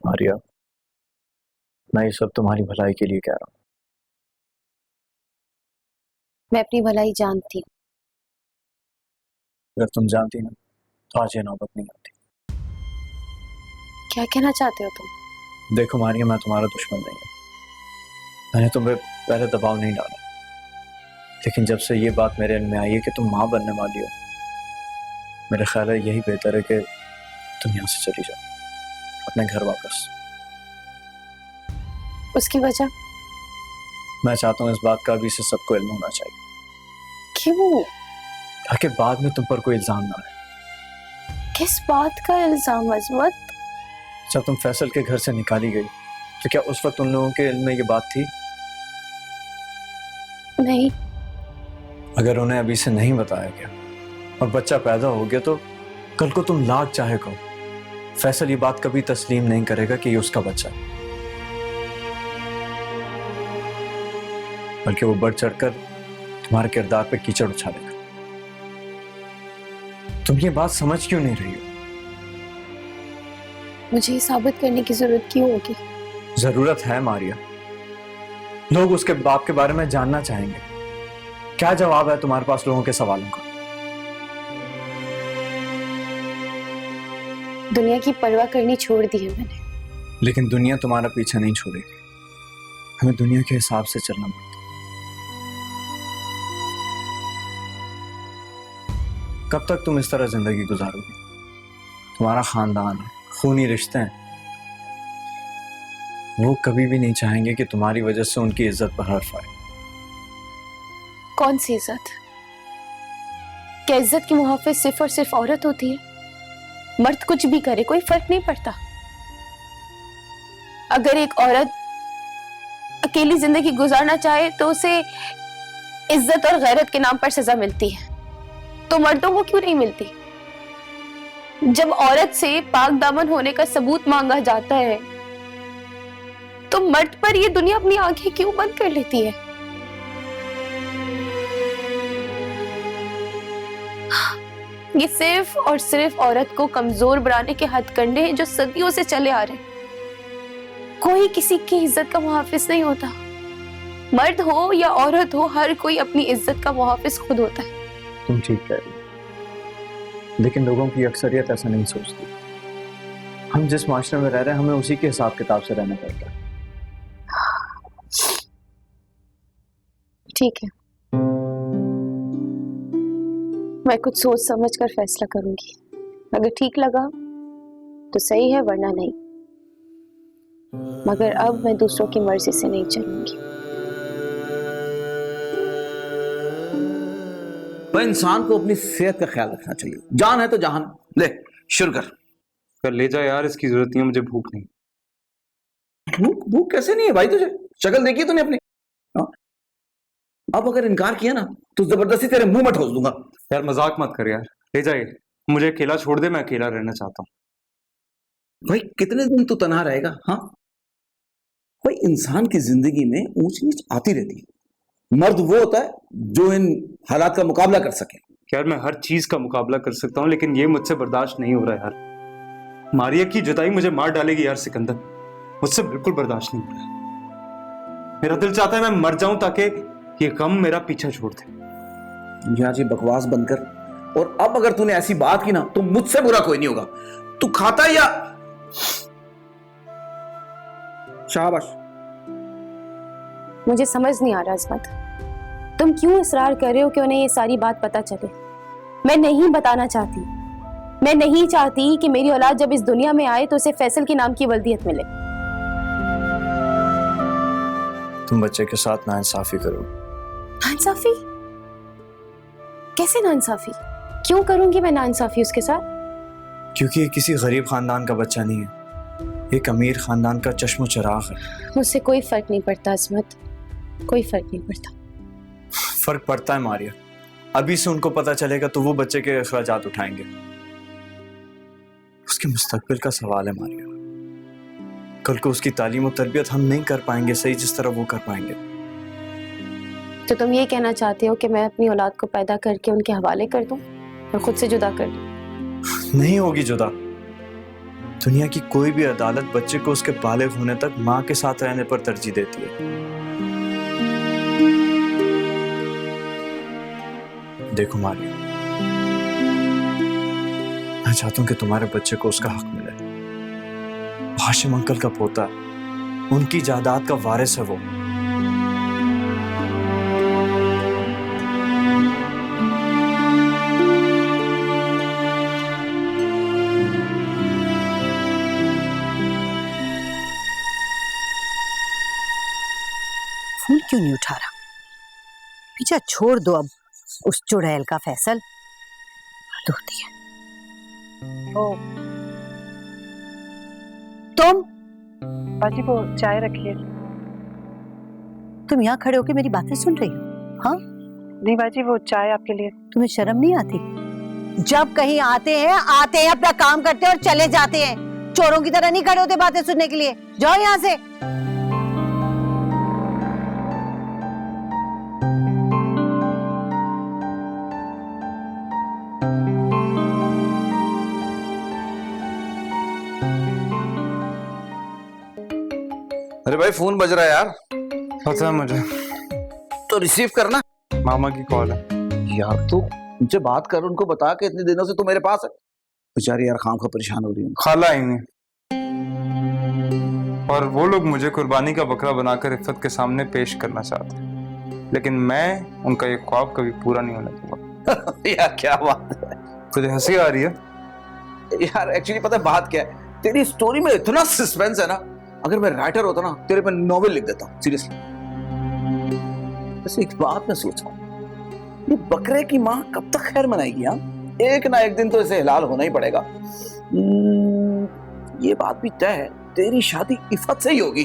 मारिया, मैं ये सब तुम्हारी भलाई के लिए कह रहा हूँ। मैं अपनी भलाई जानती हूँ। अगर तुम जानती ना तो आज ये नौबत नहीं आती। क्या कहना चाहते हो तुम? देखो मारिया, मैं तुम्हारा दुश्मन नहीं हूँ। मैंने तुम्हें पहले दबाव नहीं डाला, लेकिन जब से ये बात मेरे इल्म में आई है कि तुम माँ बनने वाली हो, मेरा ख्याल है यही बेहतर है कि तुम यहाँ से चली जाओ अपने घर वापस। उसकी वजह? मैं चाहता हूँ इस बात का अभी से सबको इल्म होना चाहिए। क्यों? ताकि बाद में तुम पर कोई इल्जाम ना आए। किस बात का इल्जाम अजमत? जब तुम फैसल के घर से निकाली गई तो क्या उस वक्त उन लोगों के इल्म में ये बात थी? नहीं। अगर उन्हें अभी से नहीं बताया गया और बच्चा पैदा हो गया तो कल को तुम लाख चाहे कहो, फैसल ये बात कभी तस्लीम नहीं करेगा कि ये उसका बच्चा है, बल्कि वो बढ़ चढ़कर तुम्हारे किरदार पे कीचड़ उछालेगा। तुम ये बात समझ क्यों नहीं रही हो? मुझे ये साबित करने की जरूरत क्यों होगी? जरूरत है मारिया। लोग उसके बाप के बारे में जानना चाहेंगे। क्या जवाब है तुम्हारे पास लोगों के सवालों का? दुनिया की परवाह करनी छोड़ दी है मैंने। लेकिन दुनिया तुम्हारा पीछा नहीं छोड़ेगी। हमें दुनिया के हिसाब से चलना पड़ता। कब तक तुम इस तरह जिंदगी गुजारोगी? तुम्हारा खानदान है, खूनी रिश्ते हैं, वो कभी भी नहीं चाहेंगे कि तुम्हारी वजह से उनकी इज्जत पर हर्फ आए। कौन सी इज्जत? क्या इज्जत की मुहाफिज सिर्फ और सिर्फ औरत होती है? मर्द कुछ भी करे कोई फर्क नहीं पड़ता। अगर एक औरत अकेली जिंदगी गुजारना चाहे तो उसे इज्जत और गैरत के नाम पर सजा मिलती है, तो मर्दों को क्यों नहीं मिलती? जब औरत से पाक दामन होने का सबूत मांगा जाता है तो मर्द पर ये दुनिया अपनी आंखें क्यों बंद कर लेती है? ये सिर्फ और सिर्फ औरत को कमजोर बनाने के हथकंडे हैं जो सदियों से चले आ रहे हैं। कोई किसी की इज्जत का मुहाफिज नहीं होता। मर्द हो या औरत हो, हर कोई अपनी इज्जत का मुहाफिज खुद होता है। तुम ठीक कह रही हो, लेकिन लोगों की अक्सरियत ऐसा नहीं सोचती। हम जिस माशरे में रह रहे हैं हमें उसी के हिसाब किताब से रहना पड़ता है। ठीक है, मैं कुछ सोच समझ कर फैसला करूंगी। अगर ठीक लगा तो सही है, वरना नहीं। मगर अब मैं दूसरों की मर्जी से नहीं चलूंगी। भाई इंसान को अपनी सेहत का ख्याल रखना चाहिए। जान है तो जहान। ले शुरू कर ले जा यार, इसकी जरूरत नहीं है, मुझे भूख नहीं। भूख भूख कैसे नहीं है भाई? तुझे शक्ल देखी तूने अपनी? हाँ? अब अगर इनकार किया ना तो जबरदस्ती तेरे मुंह में ठोस दूंगा। यार मजाक मत कर यार, ले जाइए, मुझे अकेला छोड़ दे, मैं अकेला रहना चाहता हूँ। भाई कितने दिन तू तन्हा रहेगा? हाँ भाई, इंसान की जिंदगी में ऊंच नीच आती रहती है। मर्द वो होता है जो इन हालात का मुकाबला कर सके। यार मैं हर चीज का मुकाबला कर सकता हूँ, लेकिन ये मुझसे बर्दाश्त नहीं हो रहा यार। मारिया की जुदाई मुझे मार डालेगी यार सिकंदर, मुझसे बिल्कुल बर्दाश्त नहीं हो रहा। मेरा दिल चाहता है मैं मर जाऊं ताकि ये गम मेरा पीछा छोड़ दे। यार ये बकवास बंद कर। और अब अगर तूने ऐसी बात की ना तो मुझसे बुरा कोई नहीं होगा। तू खाता या शाबाश। मुझे समझ नहीं आ रहा अजमत, तुम क्यों इसरार कर रहे हो कि उन्हें ये सारी बात पता चले? मैं नहीं बताना चाहती। मैं नहीं चाहती कि मेरी औलाद जब इस दुनिया में आए तो उसे फैसल के नाम की वल्दियत मिले। तुम बच्चे के साथ नाइंसाफी करो। नाइंसाफी? कैसे नाइंसाफी? क्यों करूंगी मैं नाइंसाफी उसके साथ? क्योंकि ये किसी गरीब खानदान का बच्चा नहीं है, एक अमीर खानदान का चश्मो चिराग है। मुझसे कोई फर्क नहीं पड़ता अजमत, कोई फर्क नहीं पड़ता। फर्क पड़ता है मारिया। अभी से उनको पता चलेगा तो वो बच्चे के अखराजात उठाएंगे। उसके मुस्तकबिल का सवाल है मारिया। कल को उसकी तालीम और तरबियत हम नहीं कर पाएंगे सही जिस तरह वो कर पाएंगे। तो तुम ये कहना चाहते हो कि मैं अपनी औलाद को पैदा करके उनके हवाले कर दूं और खुद से जुदा कर दूं? नहीं होगी जुदा। दुनिया की कोई भी अदालत बच्चे को उसके बालिग होने तक माँ के साथ रहने पर तरजीह देती है। देखो मारिया, मैं चाहता हूं कि तुम्हारे बच्चे को उसका हक मिले। हाशिम अंकल का पोता है, उनकी जायदाद का वारिस है वो। फोन क्यों नहीं उठा रहा? पीछा छोड़ दो अब उस चुड़ैल का फैसल। हद होती है। ओ, तुम बाजी वो चाय रखिए। तुम यहाँ खड़े होकर मेरी बातें सुन रही हो? हाँ, नहीं बाजी वो चाय आपके लिए। तुम्हें शर्म नहीं आती? जब कहीं आते हैं अपना काम करते हैं और चले जाते हैं। चोरों की तरह नहीं खड़े होते बातें सुनने के लिए। जाओ यहाँ से। अरे भाई फोन बज रहा है यार। पता है मुझे, तो रिसीव करना। मामा की कॉल है। यार तू उनसे बात कर, उनको बता के इतने दिनों से तू मेरे पास है। बेचारी यार खाम खा परेशान हो रही हूँ। खाला आई नहीं, और वो लोग मुझे कुर्बानी का बकरा बनाकर इफ़्फ़त के सामने पेश करना चाहते हैं, लेकिन मैं उनका ये ख्वाब कभी पूरा नहीं होने दूंगा। यार क्या बात है। तुझे हंसी आ रही है? यार एक्चुअली पता है बात क्या है, तेरी स्टोरी में इतना सस्पेंस है ना, अगर मैं राइटर होता ना तेरे पे नॉवेल लिख देता सीरियसली। वैसे एक बात मैं सोच रहा हूँ, ये बकरे की माँ कब तक खैर मनाएगी? हाँ, एक ना एक दिन तो इसे हिलाल होना ही पड़ेगा। ये बात भी तय है, तेरी शादी इफ़्फ़त से ही होगी।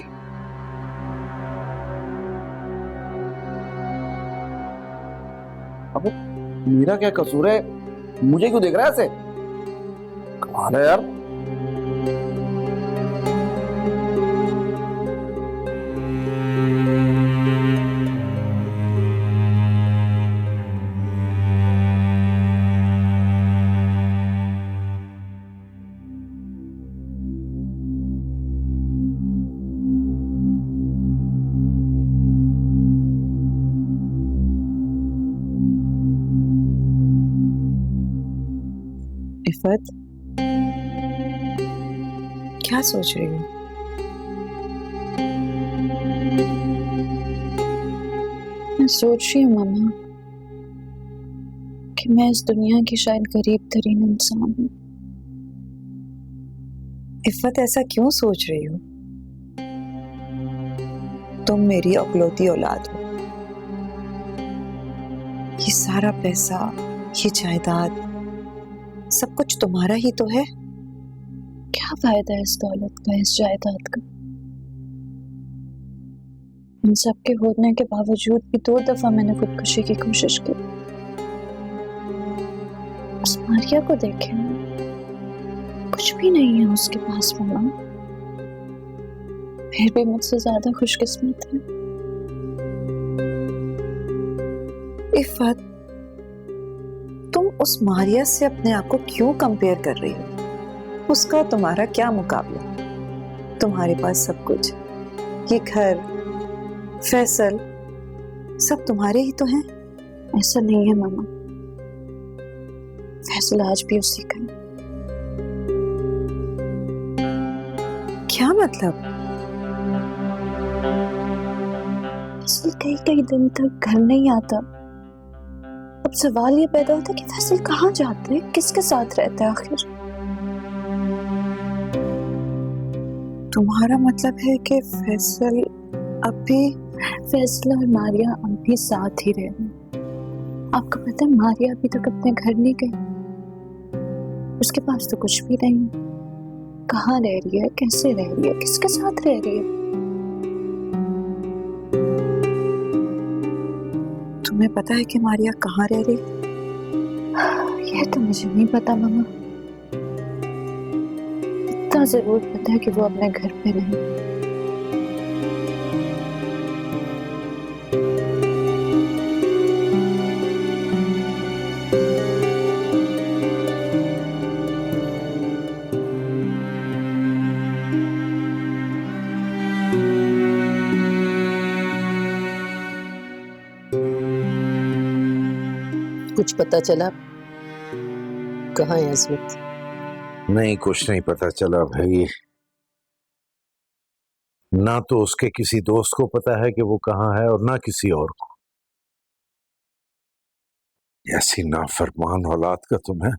अब मेरा क्या कसूर है? मुझे क्यों देख रहा है ऐसे? कमाल है यार। इफ़्फ़त, क्या सोच रही हो? मैं सोच रही हूँ मामा कि मैं इस दुनिया की शायद गरीब तरीन इंसान हूँ। इफ़्फ़त ऐसा क्यों सोच रही हो? तुम मेरी इकलौती औलाद हो। ये सारा पैसा, ये जायदाद, सब कुछ तुम्हारा ही तो है। क्या फायदा है इस दौलत का, इस जायदाद का? इन सब के होने के बावजूद भी 2 दफा मैंने खुदकुशी की कोशिश की। उस मारिया को देखे, कुछ भी नहीं है उसके पास मामा, फिर भी मुझसे ज्यादा खुशकिस्मत है। इफ़्फ़त, तुम उस मारिया से अपने आप को क्यों कंपेयर कर रही हो? उसका और तुम्हारा क्या मुकाबला? तुम्हारे पास सब कुछ, ये घर, फैसल, सब तुम्हारे ही तो हैं। ऐसा नहीं है मामा, फैसल आज भी उसी का है। क्या मतलब? फैसल कई दिन तक घर नहीं आता। अब सवाल ये पैदा होता है कि फैसल कहाँ जाता है, किसके साथ रहता है आखिर? तुम्हारा मतलब है कि फैसल अब भी? फैसल और मारिया अब भी साथ ही रहे हैं। आपको पता है मारिया अभी तक अपने घर नहीं गई। उसके पास तो कुछ भी नहीं। कहाँ रह रही है, कैसे रह रही है, किसके साथ रह रही है? तुम्हें पता है कि मारिया कहाँ रह रही? यह तो मुझे नहीं पता मामा। इतना जरूर पता है कि वो अपने घर पे नहीं। कुछ पता चला? कहाँ है अजमत? नहीं, कुछ नहीं पता चला भाई। ना तो उसके किसी दोस्त को पता है कि वो कहाँ है और ना किसी और को। ऐसी नाफरमान औलाद का तो मैं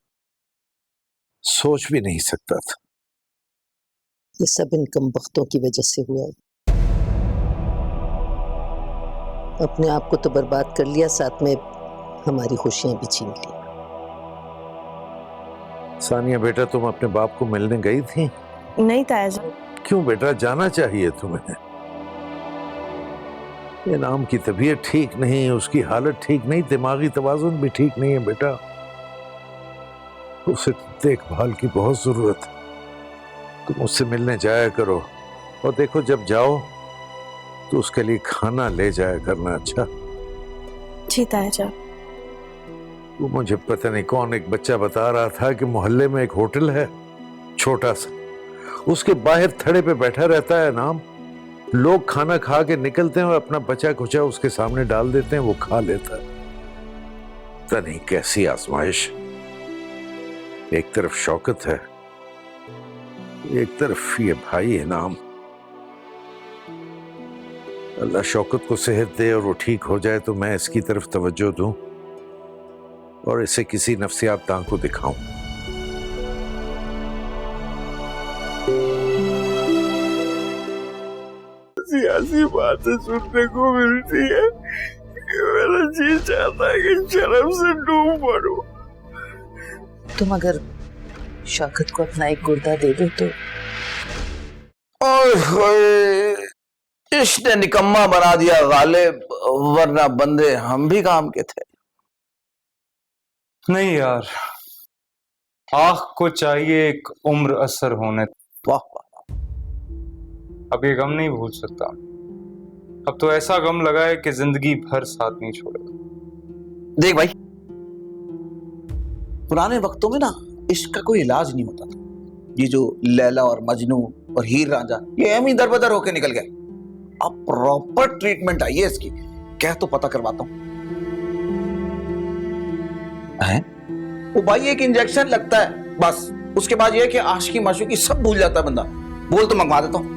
सोच भी नहीं सकता था। ये सब इन कमबख्तों की वजह से हुआ है। अपने आप को तो बर्बाद कर लिया, साथ में हमारी खुशियां भी छीन ली। सानिया बेटा, तुम अपने बाप को मिलने गई थी? नहीं ताया जी। क्यों बेटा, जाना चाहिए तुम्हें। इनाम की तबीयत ठीक नहीं, उसकी हालत ठीक नहीं, दिमागी तवाजुन भी ठीक नहीं है बेटा। उसे देखभाल की बहुत जरूरत है। तुम उससे मिलने जाया करो, और देखो जब जाओ तो उसके लिए खाना ले जाया करना। अच्छा जी ताया जी। वो मुझे पता नहीं कौन एक बच्चा बता रहा था कि मोहल्ले में एक होटल है छोटा सा, उसके बाहर थड़े पे बैठा रहता है नाम। लोग खाना खा के निकलते हैं और अपना बचा खुचा उसके सामने डाल देते हैं, वो खा लेता है। पता नहीं कैसी आजमाइश। एक तरफ शौकत है, एक तरफ ये भाई है नाम। अल्लाह शौकत को सेहत दे और वो ठीक हो जाए तो मैं इसकी तरफ तवज्जो दूं और इसे किसी नफ्सियात दां को दिखाऊं। ऐसी बातें सुनने को मिलती है कि मेरा जी चाहता है कि शर्म से डूब पड़ूं। तुम अगर शौकत को अपना एक गुर्दा दे दो तो। ओए, इसने निकम्मा बना दिया गालिब, वरना बंदे हम भी काम के थे। नहीं यार, आँख को चाहिए एक उम्र असर होने। वाह वाह। अब ये गम नहीं भूल सकता। अब तो ऐसा गम लगा है कि जिंदगी भर साथ नहीं छोड़ेगा। देख भाई, पुराने वक्तों में ना इश्क का कोई इलाज नहीं होता था। ये जो लैला और मजनू और हीर रांझा, ये हम ही दर बदर होके निकल गए। अब प्रॉपर ट्रीटमेंट आई है इसकी। कह तो पता करवाता हूं। वो भाई एक इंजेक्शन लगता है बस, उसके बाद ये कि आशिकी माशूकी सब भूल जाता है बंदा। बोल तो मंगवा देता हूं।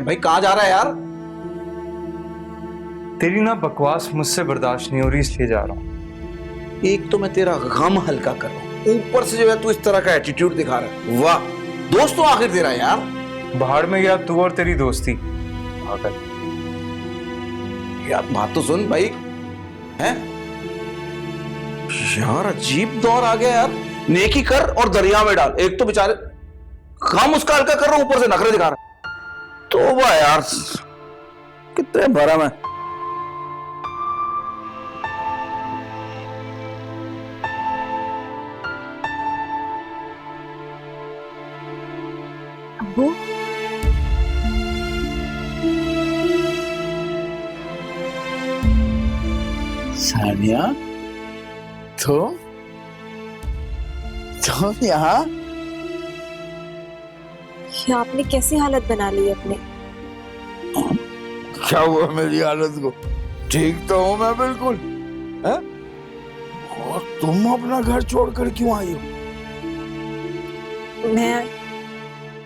भाई कहां जा रहा है यार? तेरी ना बकवास मुझसे बर्दाश्त नहीं हो रही, इसलिए जा रहा हूं। एक तो मैं तेरा गम हल्का कर रहा हूं, ऊपर से जो है तू इस तरह का एटीट्यूड दिखा रहा है। वाह, दोस्त तो आखिर तेरा यार। बाहर में गया तू और तेरी दोस्ती। यार बात तो सुन भाई, हैं? यार अजीब दौर आ गया यार। नेकी कर और दरिया में डाल। एक तो बेचारे काम उसका हल्का कर रहा हूं, ऊपर से नखरे दिखा रहा। तौबा यार, कितने भरम है। अब्बू, सानिया, तुम यहाँ? ये आपने कैसी हालत बना ली अपने? क्या हुआ मेरी हालत को? ठीक तो हूँ मैं बिल्कुल। है? और तुम अपना घर छोड़कर क्यों आई हो? मैं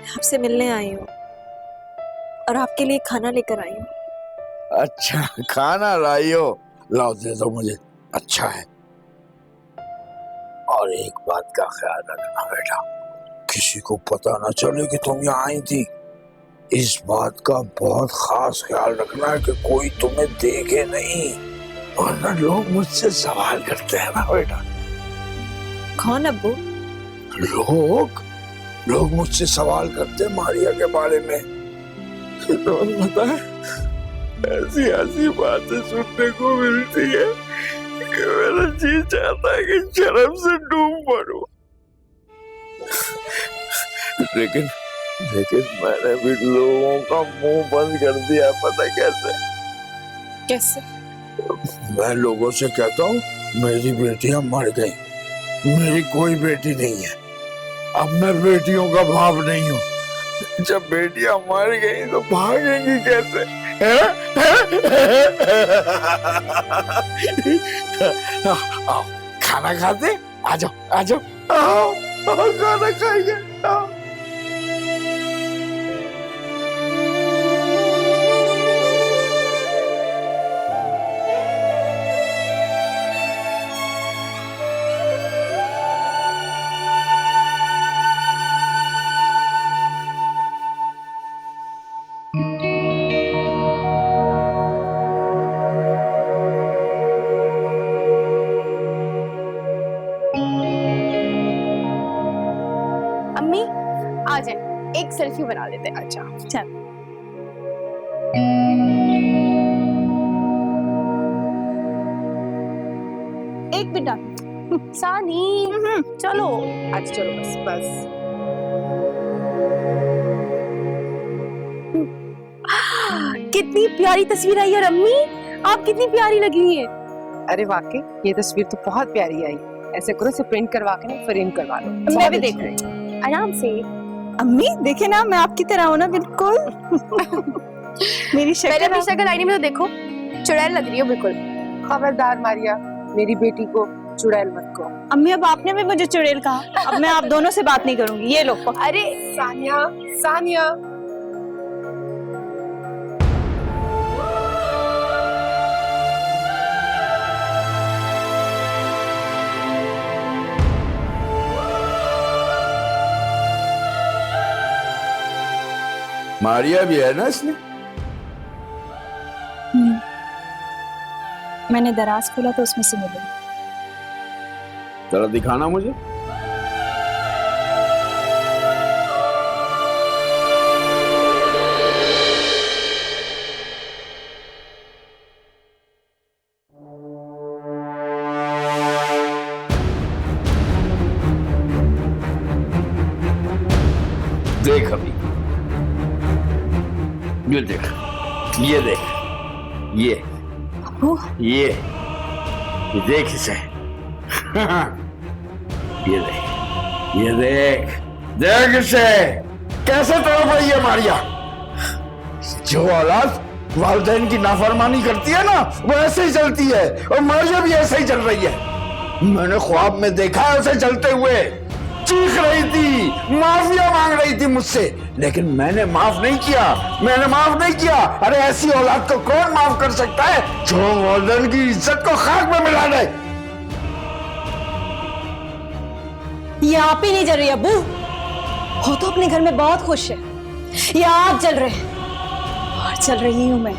आपसे मिलने आई हूँ और आपके लिए खाना लेकर आई हूँ। अच्छा, खाना लाई हो? लाओ दे दो मुझे। अच्छा है। और एक बात का ख्याल रखना बेटा, किसी को पता ना चले कि तुम यहाँ आई थी। इस बात का बहुत खास ख्याल रखना है कि कोई तुम्हें देखे नहीं, वरना लोग मुझसे सवाल करते हैं ना बेटा। कौन अब्बू? लोग मुझसे सवाल करते हैं मारिया के बारे में। तुम्हें पता है, ऐसी ऐसी बातें सुनने को मिलती है कि मेरा जी चाहता है कि शर्म से डूब पड़ूं। लेकिन मैंने भी लोगों का मुंह बंद कर दिया। पता कैसे? कैसे? मैं लोगों से कहता हूँ मेरी बेटियां मर गई, मेरी कोई बेटी नहीं है। अब मैं बेटियों का बाप नहीं हूँ। जब बेटियां मर गई तो भागेंगी कैसे? आओ खाना खाते, आ जाओ आ जाओ, आओ आओ, खाना खाएंगे, आओ। अम्मी आ जाए, एक सेल्फी बना लेते हैं। अच्छा चल। एक मिनट सानी चलो, आज चलो बस बस। कितनी प्यारी तस्वीर आई है अम्मी, आप कितनी प्यारी लगी है। अरे वाकई ये तस्वीर तो बहुत प्यारी आई। ऐसे करो इसे प्रिंट करवा के ना फ्रेम करवा लो। मैं भी देख रही हूँ, आराम से। अम्मी देखे ना, मैं आपकी तरह हूँ ना बिल्कुल। मेरी पहले अपनी शक्ल आईने में तो देखो, चुड़ैल लग रही हो बिल्कुल। खबरदार मारिया, मेरी बेटी को चुड़ैल मत कहो। अम्मी अब आपने भी मुझे चुड़ैल कहा, अब मैं आप दोनों से बात नहीं करूंगी। ये लो। अरे सानिया, सानिया। मारिया भी है ना इसमें? मैंने दराज खोला तो उसमें से मिली। जरा दिखाना मुझे। देख अभी, ये देख, ये देख, ये देख इसे। ये देख इसे कैसे तड़प रही है मारिया। जो औलाद वालिदैन की नाफरमानी करती है ना, वो ऐसे ही चलती है, और मारिया भी ऐसे ही चल रही है। मैंने ख्वाब में देखा है उसे चलते हुए, चीख रही थी, माफिया मांग रही थी मुझसे, लेकिन मैंने माफ नहीं किया। अरे ऐसी औलाद को कौन माफ कर सकता है जो वालिदैन की इज्जत को खाक में मिला दे। ये आप ही नहीं जल रही अब्बू, हो तो अपने घर में बहुत खुश है। ये आप जल रहे हैं और जल रही हूं मैं।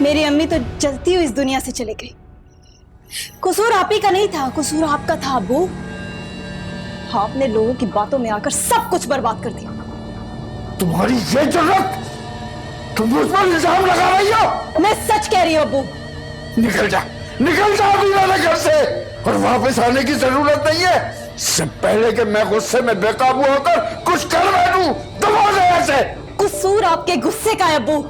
मेरी अम्मी तो जलती हुई इस दुनिया से चली गई। कसूर आप ही का नहीं था, कसूर आपका था अब्बू। आपने लोगों की बातों में आकर सब कुछ बर्बाद कर दिया। तुम्हारी ये जरूरत, तुम मुझ पर इल्जाम लगा रही हो। मैं सच कह रही हूँ अब्बू। निकल जा अभी मेरे घर से, और वापस आने की जरूरत नहीं है। इससे पहले कि मैं गुस्से में बेकाबू होकर कुछ कर बैठूं, दबा दे ऐसे। कसूर आपके गुस्से का है अब्बू।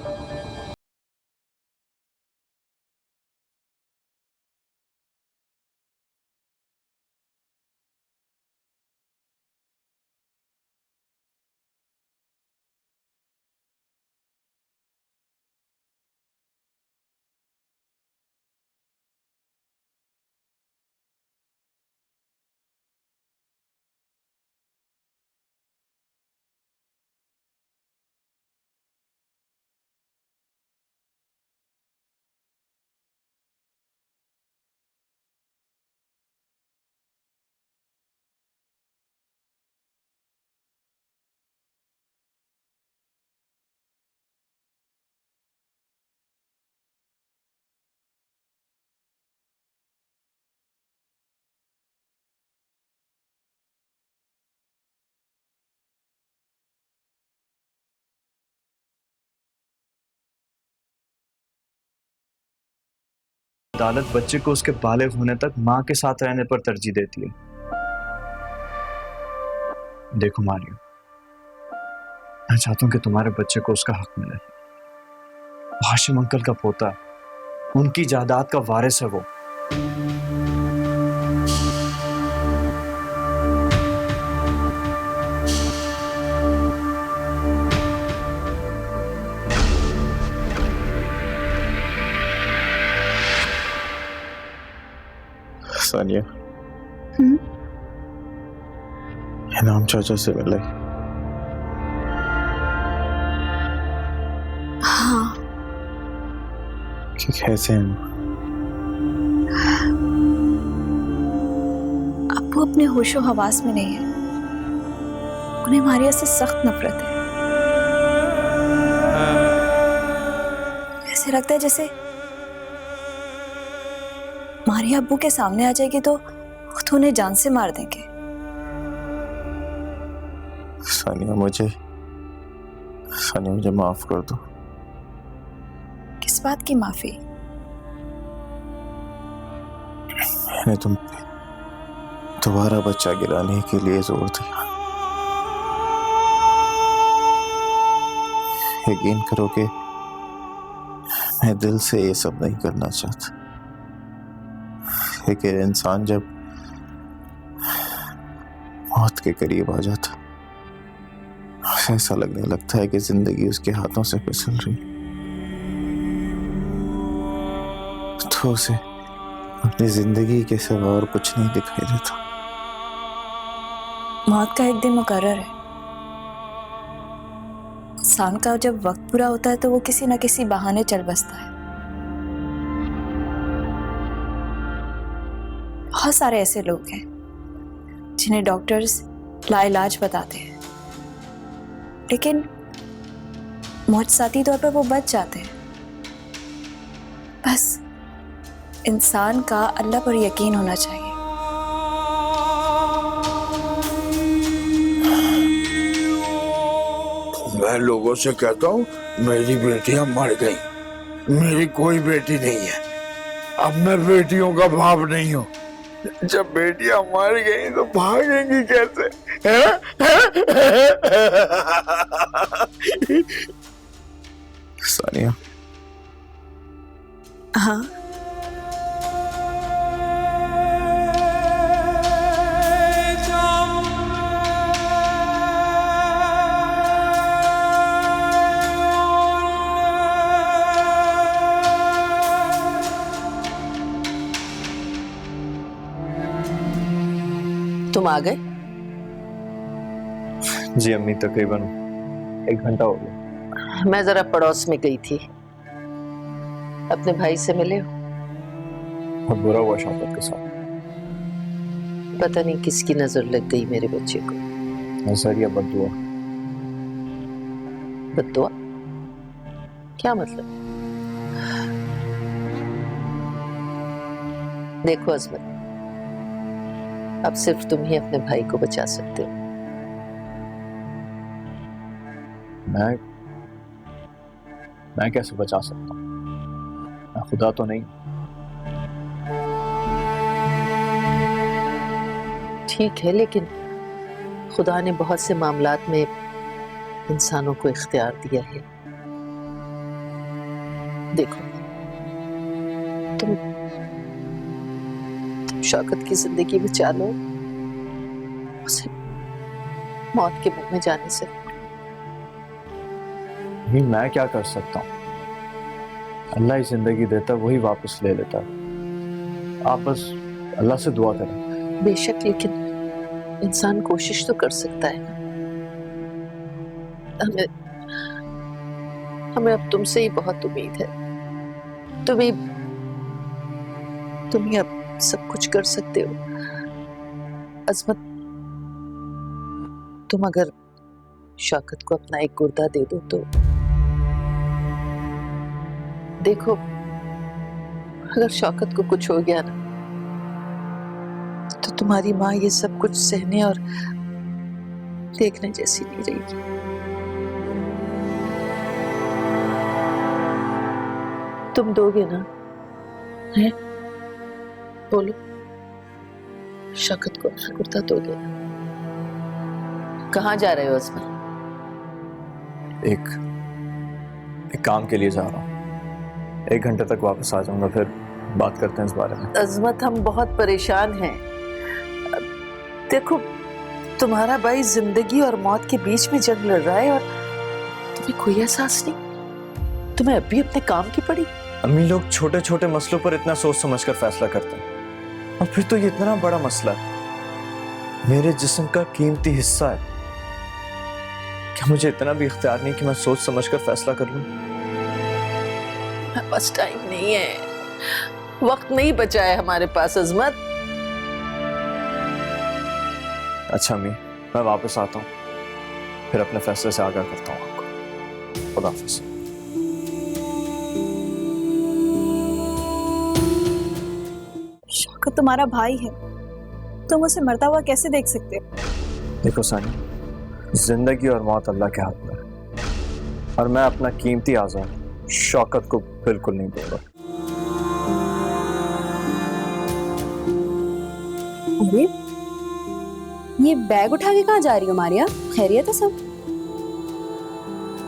अदालत बच्चे को उसके बालिग होने तक माँ के साथ रहने पर तरजीह देती है। देखो मारियो, मैं चाहता हूं कि तुम्हारे बच्चे को उसका हक मिले। हाशिम अंकल का पोता, उनकी जायदाद का वारिस है वो। सानिया, इनाम चाचा से मिले? हाँ। कि कैसे हैं? अब वो अपने होशो हवास में नहीं है, उन्हें मारिया से सख्त नफरत है। ऐसे लगता है जैसे मारिया अब्बू के सामने आ जाएगी तो खुद उन्हें जान से मार देंगे। सानिया मुझे माफ कर दो। किस बात की माफी? मैंने तुम पे दोबारा बच्चा गिराने के लिए जोर दिया। यकीन करो कि मैं दिल से ये सब नहीं करना चाहता, लेकिन इंसान जब मौत के करीब आ जाता ऐसा लगने लगता है कि जिंदगी उसके हाथों से फिसल रही, तो उसे अपनी जिंदगी के सिवा और कुछ नहीं दिखाई देता। मौत का एक दिन मुकर्रर है। इंसान का जब वक्त पूरा होता है तो वो किसी न किसी बहाने चल बसता है। बहुत सारे ऐसे लोग हैं जिन्हें डॉक्टर्स लाइलाज बताते हैं, लेकिन मौजसाती तौर पर वो बच जाते हैं। बस इंसान का अल्लाह पर यकीन होना चाहिए। मैं लोगों से कहता हूँ मेरी बेटियां मर गई, मेरी कोई बेटी नहीं है। अब मैं बेटियों का बाप नहीं हूँ। जब बेटियां मर गई तो भागेंगी कैसे? सानिया, हाँ, तुम आ गए? जी अम्मी, तकरीबन 1 घंटा हो गया। मैं जरा पड़ोस में गई थी। अपने भाई से मिले हो? बहुत बुरा हुआ शौकत के साथ। पता नहीं किसकी नजर लग गई मेरे बच्चे को। नजरिया बद्दुआ। बद्दुआ? क्या मतलब? देखो अजमत, अब सिर्फ तुम ही अपने भाई को बचा सकते हो। मैं कैसे बचा सकता हूँ? मैं खुदा तो नहीं। ठीक है, लेकिन खुदा ने बहुत से मामलात में इंसानों को इख्तियार दिया है। देखो, तुम शौकत की जिंदगी बचा लो, उसे मौत के मुंह में जाने से। मैं क्या कर सकता हूँ? अल्लाह ही जिंदगी देता, वही वापस ले लेता। आप बस अल्लाह से दुआ करें। बेशक, लेकिन इंसान कोशिश तो कर सकता है। हमें अब तुमसे ही बहुत उम्मीद है। तुम ही अब सब कुछ कर सकते हो। अजमत, तुम अगर शौकत को अपना एक गुर्दा दे दो तो देखो, अगर शौकत को कुछ हो गया ना तो तुम्हारी माँ ये सब कुछ सहने और देखने जैसी नहीं रहेगी। तुम दोगे ना? है? बोलो, शौकत को अपना कुर्ता दोगे ना? कहाँ जा रहे हो अजमत? एक काम के लिए जा रहा हूँ। 1 घंटे तक वापस आ जाऊंगा, फिर बात करते हैं इस बारे में। अजमत, हम बहुत परेशान हैं। देखो, तुम्हारा भाई जिंदगी और मौत के बीच में जंग लड़ रहा है और तुम्हें कोई एहसास नहीं। तुम्हें अभी अपने काम की पड़ी। अम्मी, लोग छोटे छोटे मसलों पर इतना सोच समझ कर फैसला करते हैं। और फिर तो ये इतना बड़ा मसला है, मेरे जिस्म का कीमती हिस्सा है। क्या मुझे इतना भी इख्तियार नहीं कि मैं सोच समझकर फैसला कर लूं? हमारे पास टाइम नहीं है, वक्त नहीं बचा है हमारे पास अजमत। अच्छा अम्मी, मैं वापस आता हूँ, फिर अपने फैसले से आगाह करता हूँ आपको। खुदा हाफिज़। शौकत तुम्हारा भाई है, तुम उसे मरता हुआ कैसे देख सकते हो? देखो सानी, जिंदगी और मौत अल्लाह के हाथ में है, और मैं अपना कीमती आज़ाद शौकत को बिल्कुल नहीं दूंगा। अरे ये बैग उठा के कहाँ जा रही हो मारिया? खैरियत है सब?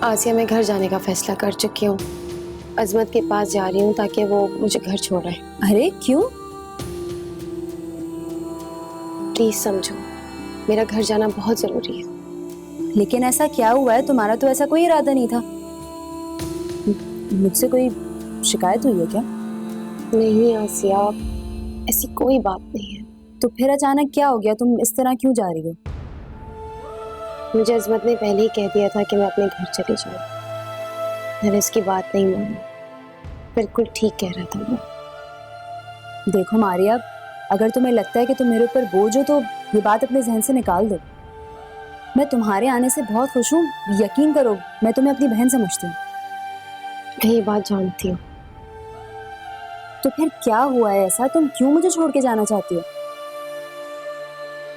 आसिया, मैं घर जाने का फैसला कर चुकी हूँ। अजमत के पास जा रही हूँ ताकि वो मुझे घर छोड़ रहे। अरे क्यों? प्लीज समझो, मेरा घर जाना बहुत जरूरी है। लेकिन ऐसा क्या हुआ है? तुम्हारा तो ऐसा कोई इरादा नहीं था। मुझसे कोई शिकायत हुई है क्या? नहीं आसिया, ऐसी कोई बात नहीं है। तो फिर अचानक क्या हो गया? तुम इस तरह क्यों जा रही हो? मुझे अजमत ने पहले ही कह दिया था कि मैं अपने घर चली जाऊँ। मैंने उसकी बात नहीं मानी। बिल्कुल ठीक कह रहा था वो। देखो मारिया, अगर तुम्हें लगता है कि तुम मेरे ऊपर बोझ हो तो ये बात अपने जहन से निकाल दो। मैं तुम्हारे आने से बहुत खुश हूँ, यकीन करो, मैं तुम्हें अपनी बहन समझती हूँ। मैं ये बात जानती हूँ। तो फिर क्या हुआ है ऐसा? तुम क्यों मुझे छोड़ के जाना चाहती हो?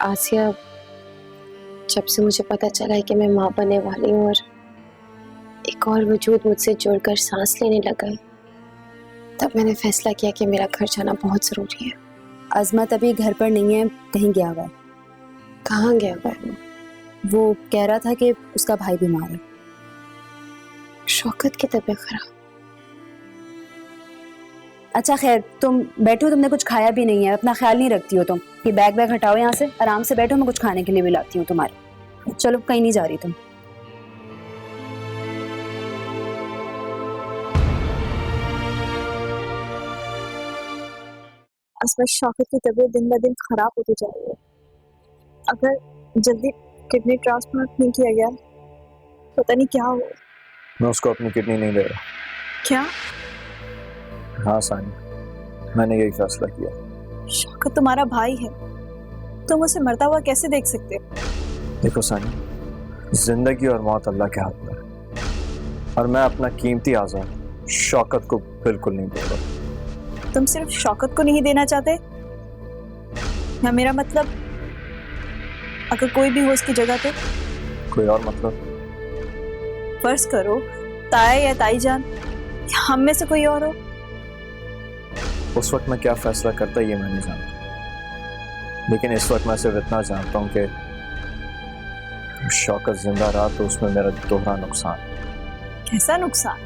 आसिया, जब से मुझे पता चला है कि मैं माँ बनने वाली हूँ और एक और वजूद मुझसे जुड़कर सांस लेने लगा है, तब मैंने फैसला किया कि मेरा घर जाना बहुत जरूरी है। अजमत अभी घर पर नहीं है, कहीं गया हुआ है। कहाँ गया हुआ है? वो कह रहा था कि उसका भाई बीमार है। शौकत की तबीयत खराब? अच्छा खैर, तुम बैठो, तुमने कुछ खाया भी नहीं है, अपना ख्याल नहीं रखती हो तुम। ये बैग बैग हटाओ यहाँ से, आराम से बैठो, मैं कुछ खाने के लिए भी लाती हूँ तुम्हारे। चलो, कहीं नहीं जा रही तुम। असमत, शौकत की तबीयत दिन ब दिन खराब होती जा रही है। अगर जल्दी किडनी ट्रांसप्लांट नहीं किया गया, पता नहीं क्या होगा। मैं उसको अपनी किडनी नहीं दे रहा। क्या? हाँ सानी, मैंने यही फैसला किया। शौकत तुम्हारा भाई है, तुम उसे मरता हुआ कैसे देख सकते हो? देखो सानी, जिंदगी और मौत अल्लाह के हाथ में है, और मैं अपना कीमती आज़ाद शौकत को बिल्कुल नहीं दूंगा। तुम सिर्फ शौकत को नहीं देना चाहते, या मेरा मतलब अगर कोई भी हो उसकी जगह पे? कोई और मतलब? फर्ज करो ताया या ताई जान या हम में से कोई और हो। उस वक्त मैं क्या फैसला करता ये मैं नहीं जानता, लेकिन इस वक्त मैं सिर्फ इतना जानता हूँ कि शौकत जिंदा रहा तो उसमें मेरा दोहरा नुकसान। कैसा नुकसान?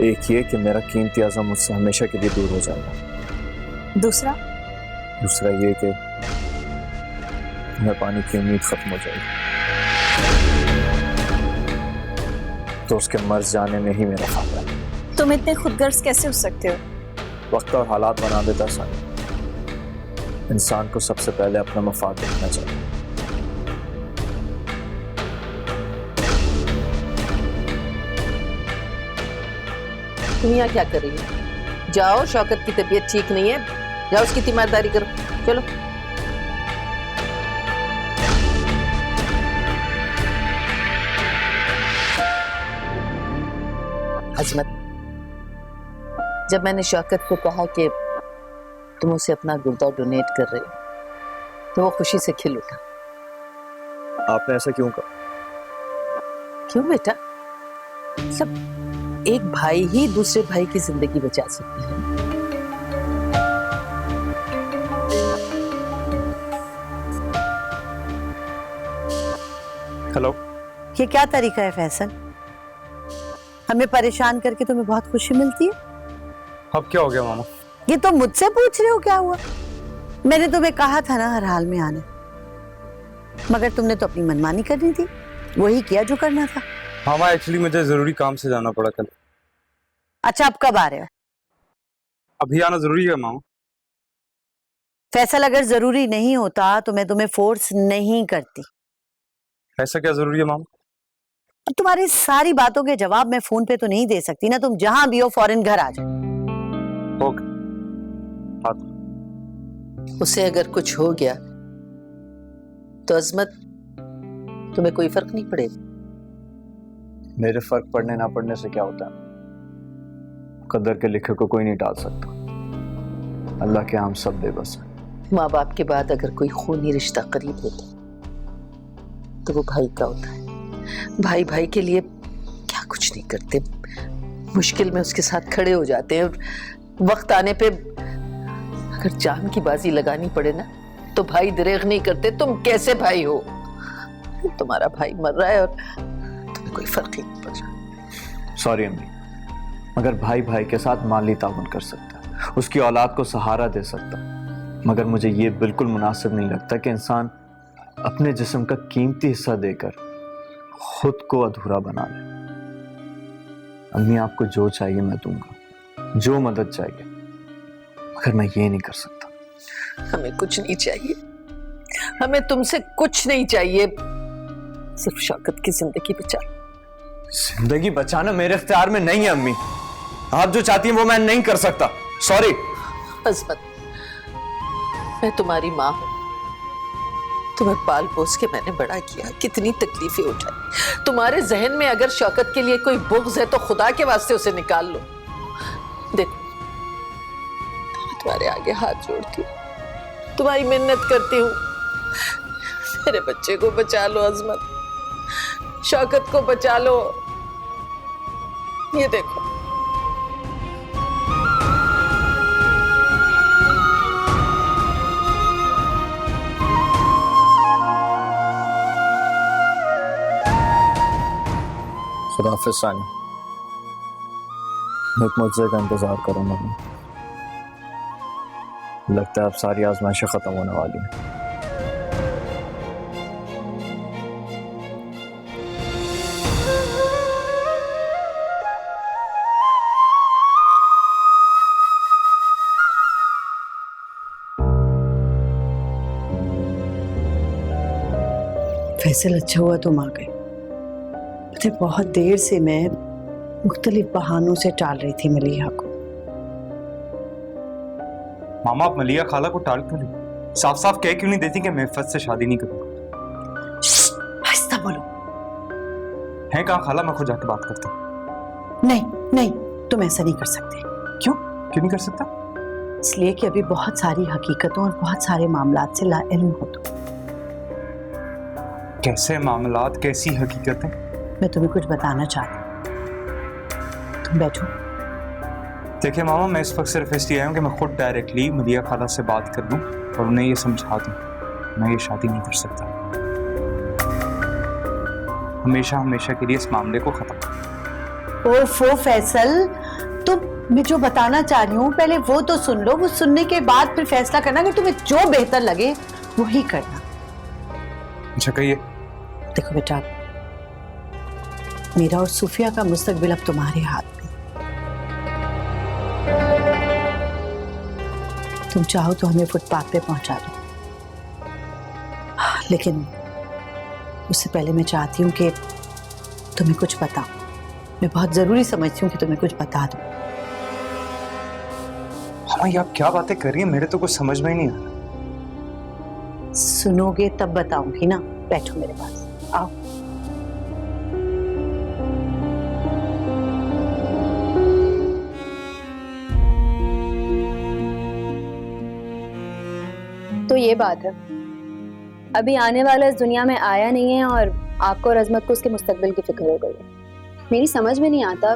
एक ये कि मेरा कीमती आज़म मुझसे हमेशा के लिए दूर हो जाएगा। दूसरा? दूसरा ये कि मैं पानी की उम्मीद खत्म हो जाएगी, तो उसके मर जाने में ही मेरा फायदा है। तुम इतने खुदगर्ज कैसे हो सकते हो? वक्त और हालात बना देता सानी। इंसान को सबसे पहले अपना मफाद देखना चाहिए। तुम यहाँ क्या कर रही हो? जाओ, शौकत की तबीयत ठीक नहीं है, जाओ उसकी तीमारदारी करो। चलो। अजमत, जब मैंने शौकत को कहा कि तुम उसे अपना गुर्दा डोनेट कर रहे हो, तो वो खुशी से खिल उठा। आपने ऐसा क्यों कहा? क्यों बेटा? मतलब एक भाई ही दूसरे भाई की जिंदगी बचा सकते हैं। हेलो। ये क्या तरीका है फैसल? हमें परेशान करके तुम्हें बहुत खुशी मिलती है? अब क्या हो गया मामा? ये तो मुझसे पूछ रहे हो क्या हुआ? मैंने तुम्हें कहा था ना हर हाल में आने, मगर तुमने तो अपनी मनमानी करनी थी, वही किया जो करना था। मामा एक्चुअली मुझे जरूरी काम से जाना पड़ा कल। अच्छा, अब कब आ रहे हो? अभी आना जरूरी है मामा। फैसल अगर जरूरी नहीं होता तो मैं तुम्हें फोर्स नहीं करती। ऐसा क्या जरूरी है मामा? अब तुम्हारी सारी बातों के जवाब मैं फोन पे तो नहीं दे सकती ना, तुम जहां भी हो फौरन घर आ जाओ। ओके। उसे अगर कुछ हो गया तो अजमत तुम्हें कोई फर्क नहीं पड़ेगा। मेरे फर्क पड़ने ना पड़ने से क्या होता है? कदर के लिखे को कोई नहीं टाल सकता। अल्लाह के हम सब बेबस हैं। माँ बाप के बाद अगर कोई खूनी रिश्ता करीब होता तो वो भाई का होता है। भाई भाई के लिए क्या कुछ नहीं करते, मुश्किल में उसके साथ खड़े हो जाते हैं और वक्त आने पे अगर जान की बाजी लगानी पड़े ना तो भाई दरेग नहीं करते। तुम कैसे भाई हो? तुम्हारा भाई मर रहा है और तुम्हें कोई फर्क ही नहीं पड़ रहा। सॉरी अम्मी, मगर भाई भाई के साथ माली ताउन कर सकता है, उसकी औलाद को सहारा दे सकता है, मगर मुझे ये बिल्कुल मुनासिब नहीं लगता कि इंसान अपने जिस्म का कीमती हिस्सा देकर खुद को अधूरा बना ले। अम्मी, आपको जो चाहिए मैं दूंगा, जो मदद चाहिए, मगर मैं ये नहीं कर सकता। हमें कुछ नहीं चाहिए, हमें तुमसे कुछ नहीं चाहिए, सिर्फ शौकत की जिंदगी बचा। जिंदगी बचाना मेरे इख्तियार में नहीं है अम्मी। आप जो चाहती हैं वो मैं नहीं कर सकता। सॉरी। अजमत, मैं तुम्हारी माँ हूं, तुम्हें पाल पोस के मैंने बड़ा किया, कितनी तकलीफें उठाई। तुम्हारे जहन में अगर शौकत के लिए कोई बुग़्ज़ है तो खुदा के वास्ते उसे निकाल लो। देखो, मैं तुम्हारे आगे हाथ जोड़ती हूँ, तुम्हारी मिन्नत करती हूँ, मेरे बच्चे को बचा लो अजमत, शौकत को बचा लो। ये देखो, खुदाफिज़ सानी, एक मुझसे का इंतजार करूंगा मैं। लगता है अब सारी आजमाइशें खत्म होने वाली हैं। फैसल, अच्छा हुआ तुम आ गए। मुझे बहुत देर से मैं मुख्तलिफ बहानों से टाल रही थी मलिहा को। मामा, आप मलिया खाला को टाल क्यों नहीं? साफ साफ कह क्यों नहीं देती कि मैं इफ़्फ़त से शादी नहीं करूंगा? आहिस्ता बोलो। है कहाँ खाला? मैं खुद जाके बात करता हूँ। नहीं नहीं, तुम ऐसा नहीं कर सकते। क्यों नहीं कर सकता? इसलिए कि अभी बहुत सारी हकीकतों और बहुत सारे मामलात से लाइल्म हो तुम। कैसे मामलात, कैसी हकीकतें? मैं तुम्हें कुछ बताना चाहती हूँ, तुम बैठो। देखिए मामा, मैं इस वक्त सिर्फ इसलिए आया हूँ कि मैं खुद डायरेक्टली मलिया खाला से बात कर दूँ और उन्हें ये समझा दूँ मैं ये शादी नहीं कर सकता। हमेशा हमेशा के लिए इस मामले को खत्म। ओफो फैसल, तुम मैं जो बताना चाह रही हूँ पहले वो तो सुन लो, वो सुनने के बाद फिर फैसला करना कि तुम्हें जो बेहतर लगे वही करना। अच्छा कहिए। देखो बेटा, मेरा और सूफिया का मुस्तकबिल अब तुम्हारे हाथ में। तुम चाहो तो हमें फुटपाथ पे पहुंचा दो, लेकिन उससे पहले मैं चाहती हूँ कि तुम्हें कुछ बताऊं। मैं बहुत जरूरी समझती हूँ कि तुम्हें कुछ बता दूं। हाँ, ये आप क्या बातें कर रही हैं? मेरे तो कुछ समझ में ही नहीं आ रहा। सुनोगे तब बताऊंगी ना। बैठो मेरे पास, आओ। तो ये बात है, अभी आने वाला इस दुनिया में आया नहीं है और आपको और अजमत को उसके मुस्तकबिल की फिक्र हो गई है। मेरी समझ में नहीं आता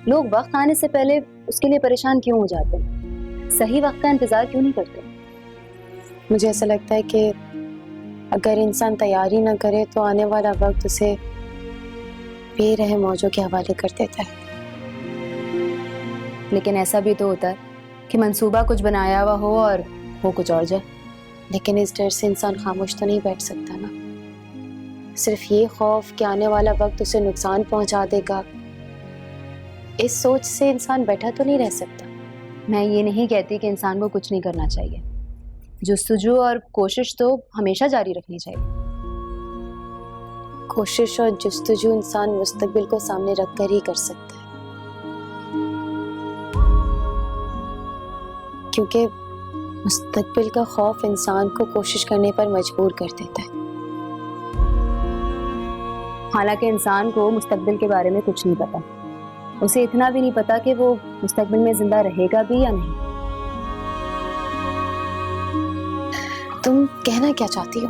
लोग वक्त आने से पहले उसके लिए परेशान क्यों हो जाते हैं, सही वक्त का इंतजार क्यों नहीं करते। मुझे ऐसा लगता है कि अगर इंसान तैयारी ना करे तो आने वाला वक्त उसे बेरहम मौजों के हवाले कर देता है। लेकिन ऐसा भी तो होता है कि मंसूबा कुछ बनाया हुआ हो और वो कुछ और जाए। लेकिन इस डर से इंसान खामोश तो नहीं बैठ सकता ना। सिर्फ ये खौफ कि आने वाला वक्त उसे नुकसान पहुंचा देगा, इस सोच से इंसान बैठा तो नहीं रह सकता। मैं ये नहीं कहती कि इंसान को कुछ नहीं करना चाहिए, जुस्तजू और कोशिश तो हमेशा जारी रखनी चाहिए। कोशिश और जुस्तजू इंसान मुस्तकबिल को सामने रखकर ही कर सकता है, क्योंकि मुस्तकबिल का खौफ इंसान को कोशिश करने पर मजबूर कर देता है। हालांकि इंसान को मुस्तकबिल के बारे में कुछ नहीं पता, उसे इतना भी नहीं पता कि वो मुस्तकबिल में जिंदा रहेगा भी या नहीं। तुम कहना क्या चाहती हो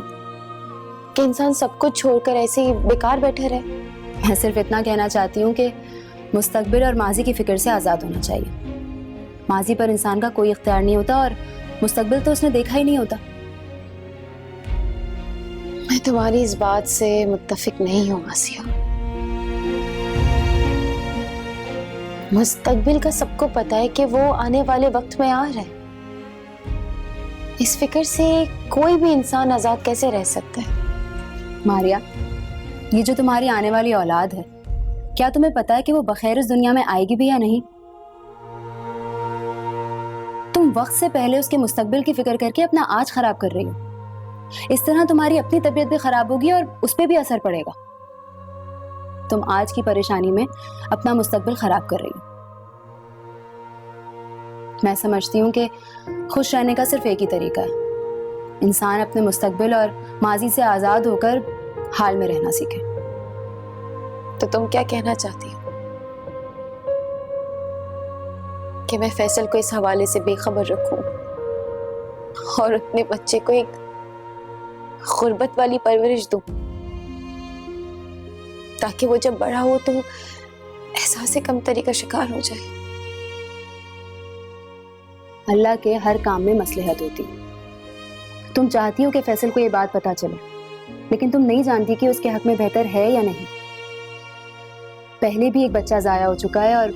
कि इंसान सब कुछ छोड़कर ऐसे ही बेकार बैठे रहे? मैं सिर्फ इतना कहना चाहती हूँ कि मुस्तकबिल और माजी की फिक्र से आज़ाद होना चाहिए। माजी पर इंसान का कोई इख्तियार नहीं होता और मुस्तकबिल तो उसने देखा ही नहीं होता। मैं तुम्हारी इस बात से मुत्तफिक नहीं हूँ आसिया। मुस्तकबिल का सबको पता है कि वो आने वाले वक्त में आ रहा है। इस फिक्र से कोई भी इंसान आजाद कैसे रह सकता है? मारिया, ये जो तुम्हारी आने वाली औलाद है, क्या तुम्हें पता है कि वो बखैर इस दुनिया में आएगी भी या नहीं? तुम वक्त से पहले उसके मुस्तकबिल की फिक्र करके अपना आज खराब कर रही हो। इस तरह तुम्हारी अपनी तबीयत भी खराब होगी और उस पर भी असर पड़ेगा। तुम आज की परेशानी में अपना मुस्तकबिल खराब कर रही हो। मैं समझती हूँ कि खुश रहने का सिर्फ एक ही तरीका है, इंसान अपने मुस्तकबिल और माजी से आजाद होकर हाल में रहना सीखे। तो तुम क्या कहना चाहती हो कि मैं फैसल को इस हवाले से बेखबर रखूं और अपने बच्चे को एक गुर्बत वाली परवरिश दूं, ताकि वो जब बड़ा हो तो एहसास कमतरी का शिकार हो जाए? अल्लाह के हर काम में मसलहत होती है। तुम चाहती हो कि फैसल को ये बात पता चले, लेकिन तुम नहीं जानती कि उसके हक में बेहतर है या नहीं। पहले भी एक बच्चा जाया हो चुका है और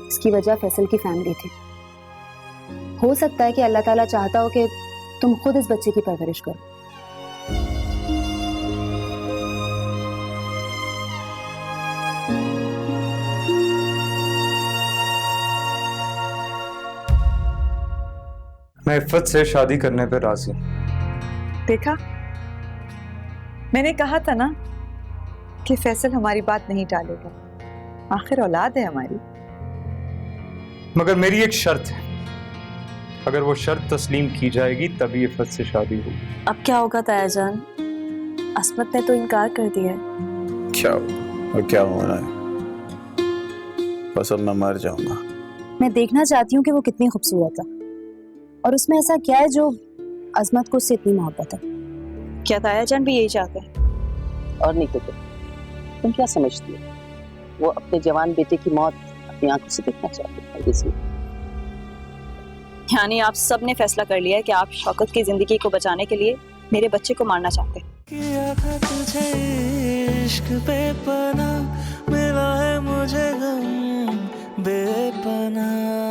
इसकी वजह फैसल की फैमिली थी। हो सकता है कि अल्लाह ताला चाहता हो कि तुम खुद इस बच्चे की परवरिश करो। मैं इफ़्फ़त से शादी करने पे राजी हूं। देखा, मैंने कहा था ना कि फैसल हमारी बात नहीं टालेगा। आखिर औलाद है हमारी। मगर मेरी एक शर्त है, अगर वो शर्त तस्लीम की जाएगी तभी इफ़्फ़त से शादी होगी। अब क्या होगा ताया जान? असमत ने तो इनकार कर दिया है। क्या और क्या होना है? बस अब मैं मर जाऊंगा। मैं देखना चाहती हूँ कि वो कितनी खूबसूरत है और उसमें ऐसा क्या है जो अजमत को उससे इतनी मोहब्बत है। क्या ताया जान भी यही चाहते हैं? और नहीं तो तुम क्या समझती हो? वो अपने जवान बेटे की मौत अपनी आंखों से देखना चाहते हैं, इसलिए। यानी आप सब ने फैसला कर लिया है कि आप शौकत की जिंदगी को बचाने के लिए मेरे बच्चे को मारना चाहते हैं। किया था तुझे इश्क बेपनाह, मिला है मुझे गम बेपनाह।